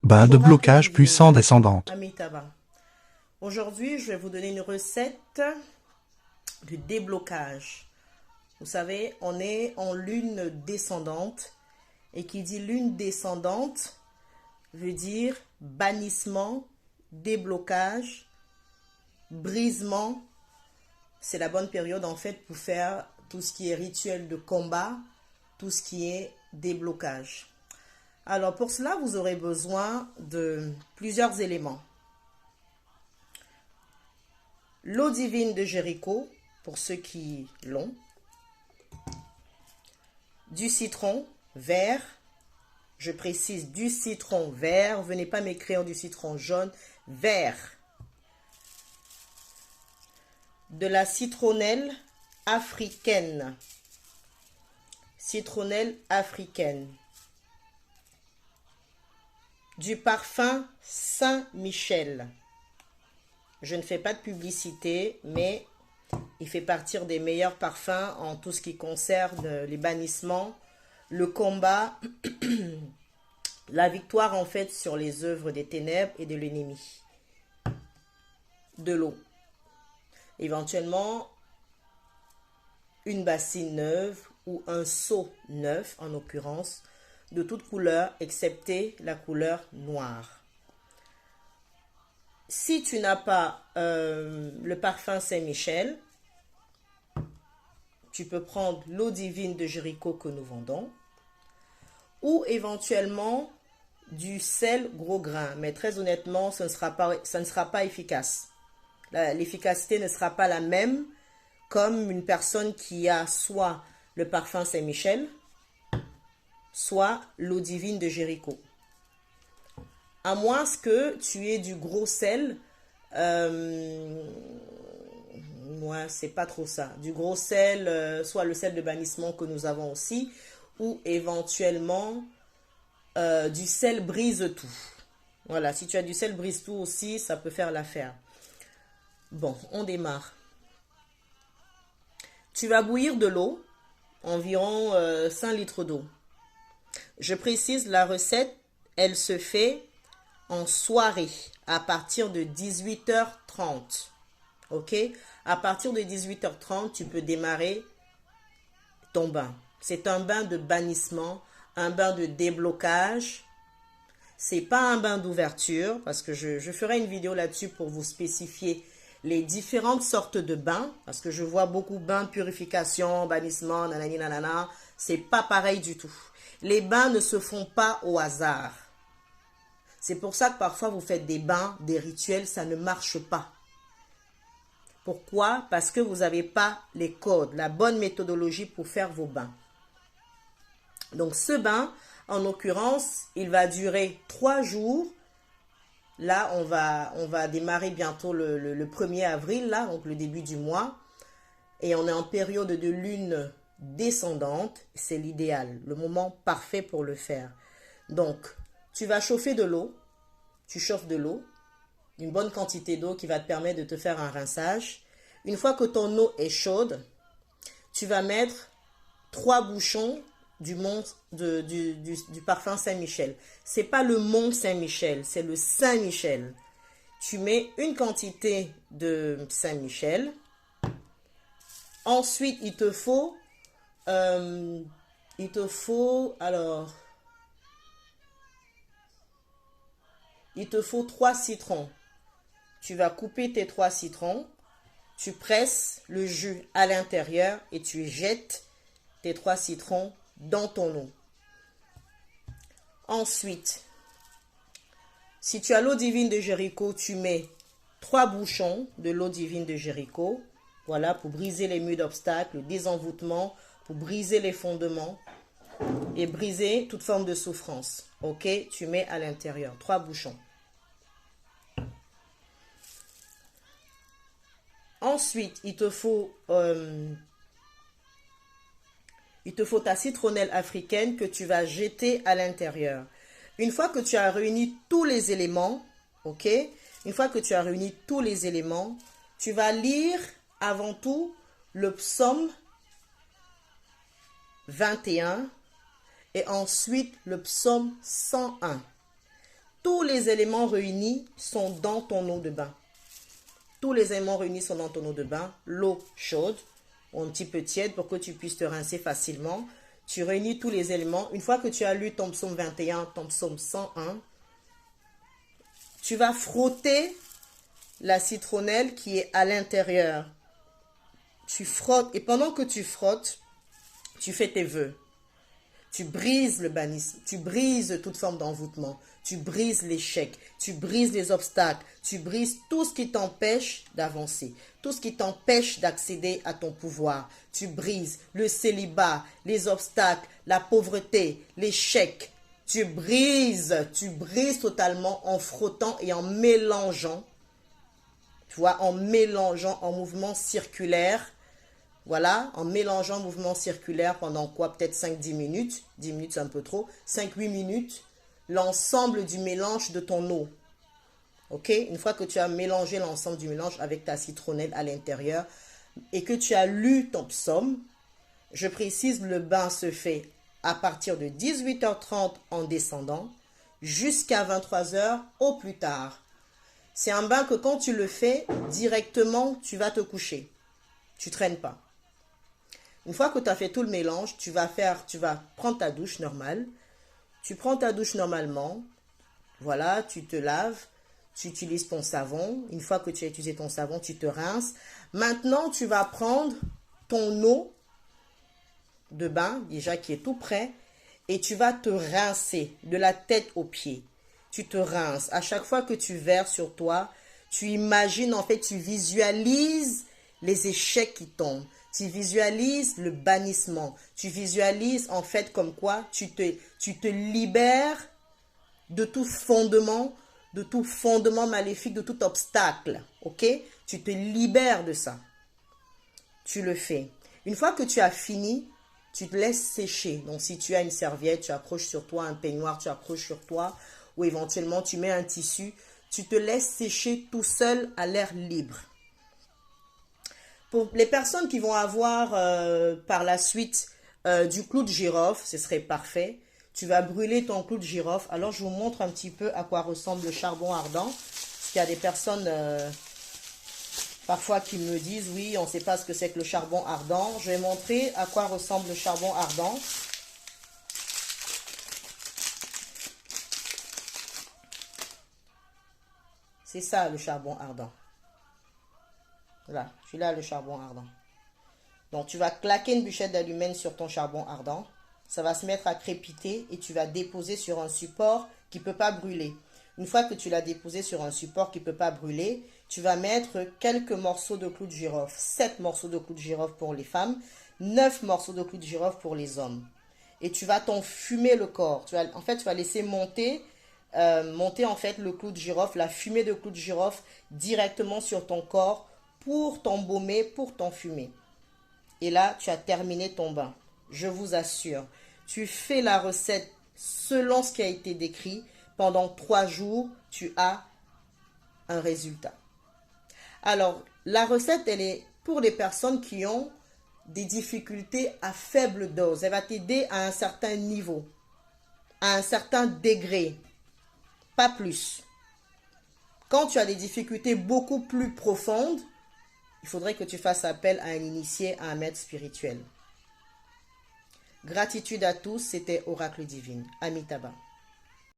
Bain de blocage puissant descendante. Amitabha. Aujourd'hui, je vais vous donner une recette de déblocage. Vous savez, on est en lune descendante. Et qui dit lune descendante veut dire bannissement, déblocage, brisement. C'est la bonne période en fait pour faire tout ce qui est rituel de combat, tout ce qui est déblocage. Alors pour cela, vous aurez besoin de plusieurs éléments. L'eau divine de Jéricho, pour ceux qui l'ont. Du citron vert. Je précise du citron vert. Venez pas m'écrire du citron jaune. Vert. De la citronnelle africaine. Citronnelle africaine. Du parfum Saint-Michel. Je ne fais pas de publicité, mais il fait partie des meilleurs parfums en tout ce qui concerne les bannissements, le combat, la victoire en fait sur les œuvres des ténèbres et de l'ennemi. De l'eau. Éventuellement, une bassine neuve ou un seau neuf en l'occurrence, de toute couleur excepté la couleur noire. Si tu n'as pas le parfum Saint-Michel, tu peux prendre l'eau divine de Jéricho que nous vendons ou éventuellement du sel gros grain. Mais très honnêtement, ça ne sera pas efficace. L'efficacité ne sera pas la même comme une personne qui a soit le parfum Saint-Michel, soit l'eau divine de Jéricho. À moins que tu aies du gros sel, moi c'est pas trop ça. Du gros sel, soit le sel de bannissement que nous avons aussi, ou éventuellement du sel brise tout. Voilà, si tu as du sel brise tout aussi, ça peut faire l'affaire. Bon, on démarre. Tu vas bouillir de l'eau, environ 5 litres d'eau. Je précise, la recette, elle se fait en soirée à partir de 18h30. Ok? À partir de 18h30, tu peux démarrer ton bain. C'est un bain de bannissement, un bain de déblocage. C'est pas un bain d'ouverture parce que je ferai une vidéo là-dessus pour vous spécifier les différentes sortes de bains parce que je vois beaucoup bains purification, bannissement, nanani nanana. C'est pas pareil du tout. Les bains ne se font pas au hasard. C'est pour ça que parfois vous faites des bains, des rituels, ça ne marche pas. Pourquoi? Parce que vous n'avez pas les codes, la bonne méthodologie pour faire vos bains. Donc ce bain, en l'occurrence, il va durer 3 jours. Là, on va démarrer bientôt le 1er avril, là, donc le début du mois. Et on est en période de lune descendante. C'est l'idéal, le moment parfait pour le faire. Donc, tu vas chauffer de l'eau. Tu chauffes de l'eau, une bonne quantité d'eau qui va te permettre de te faire un rinçage. Une fois que ton eau est chaude, tu vas mettre 3 bouchons du parfum Saint-Michel. C'est pas le Mont Saint-Michel, c'est le Saint-Michel. Tu mets une quantité de Saint-Michel. Ensuite, il te faut 3 citrons. Tu vas couper tes 3 citrons. Tu presses le jus à l'intérieur et tu jettes tes 3 citrons dans ton eau. Ensuite, si tu as l'eau divine de Jéricho, tu mets 3 bouchons de l'eau divine de Jéricho. Voilà, pour briser les murs d'obstacles, le désenvoûtement, pour briser les fondements et briser toute forme de souffrance. Ok, tu mets à l'intérieur 3 bouchons. Ensuite, il te faut ta citronnelle africaine que tu vas jeter à l'intérieur. Une fois que tu as réuni tous les éléments, ok? Une fois que tu as réuni tous les éléments, tu vas lire avant tout le psaume 21 et ensuite le psaume 101. tous les éléments réunis sont dans ton eau de bain. Tous les éléments réunis sont dans ton eau de bain. L'eau chaude, ou un petit peu tiède pour que tu puisses te rincer facilement. Tu réunis tous les éléments. Une fois que tu as lu ton psaume 21, ton psaume 101, tu vas frotter la citronnelle qui est à l'intérieur. Tu frottes et pendant que tu frottes, tu fais tes vœux. Tu brises le bannisme, tu brises toute forme d'envoûtement, tu brises l'échec, tu brises les obstacles, tu brises tout ce qui t'empêche d'avancer, tout ce qui t'empêche d'accéder à ton pouvoir. Tu brises le célibat, les obstacles, la pauvreté, l'échec. Tu brises totalement en frottant et en mélangeant. Tu vois, en mélangeant en mouvement circulaire. Voilà, en mélangeant mouvement circulaire pendant quoi? Peut-être 5-10 minutes. 10 minutes, c'est un peu trop. 5-8 minutes. L'ensemble du mélange de ton eau. Ok? Une fois que tu as mélangé l'ensemble du mélange avec ta citronnelle à l'intérieur et que tu as lu ton psaume, je précise, le bain se fait à partir de 18h30 en descendant jusqu'à 23h au plus tard. C'est un bain que quand tu le fais, directement, tu vas te coucher. Tu traînes pas. Une fois que tu as fait tout le mélange, tu vas prendre ta douche normale. Tu prends ta douche normalement. Voilà, tu te laves. Tu utilises ton savon. Une fois que tu as utilisé ton savon, tu te rinces. Maintenant, tu vas prendre ton eau de bain, déjà qui est tout prêt. Et tu vas te rincer de la tête aux pieds. Tu te rinces. À chaque fois que tu verses sur toi, tu imagines, en fait, tu visualises les échecs qui tombent. Tu visualises le bannissement. Tu visualises en fait comme quoi tu te libères de tout fondement maléfique, de tout obstacle. Ok? Tu te libères de ça. Tu le fais. Une fois que tu as fini, tu te laisses sécher. Donc si tu as une serviette, tu accroches sur toi, un peignoir, tu accroches sur toi, ou éventuellement tu mets un tissu, tu te laisses sécher tout seul à l'air libre. Pour les personnes qui vont avoir par la suite du clou de girofle, ce serait parfait. Tu vas brûler ton clou de girofle. Alors, je vous montre un petit peu à quoi ressemble le charbon ardent. Parce qu'il y a des personnes parfois qui me disent, oui, on ne sait pas ce que c'est que le charbon ardent. Je vais montrer à quoi ressemble le charbon ardent. C'est ça, le charbon ardent. Voilà, celui-là, le charbon ardent. Donc, tu vas claquer une bûchette d'alumène sur ton charbon ardent. Ça va se mettre à crépiter et tu vas déposer sur un support qui ne peut pas brûler. Une fois que tu l'as déposé sur un support qui ne peut pas brûler, tu vas mettre quelques morceaux de clou de girofle. 7 morceaux de clou de girofle pour les femmes, 9 morceaux de clou de girofle pour les hommes. Et tu vas t'enfumer le corps. Tu vas laisser monter en fait le clou de girofle, la fumée de clou de girofle directement sur ton corps pour t'embaumer, pour t'enfumer. Et là, tu as terminé ton bain. Je vous assure, tu fais la recette selon ce qui a été décrit. Pendant 3 jours, tu as un résultat. Alors, la recette, elle est pour les personnes qui ont des difficultés à faible dose. Elle va t'aider à un certain niveau, à un certain degré, pas plus. Quand tu as des difficultés beaucoup plus profondes, il faudrait que tu fasses appel à un initié, à un maître spirituel. Gratitude à tous, c'était Oracle Divine. Amitabha.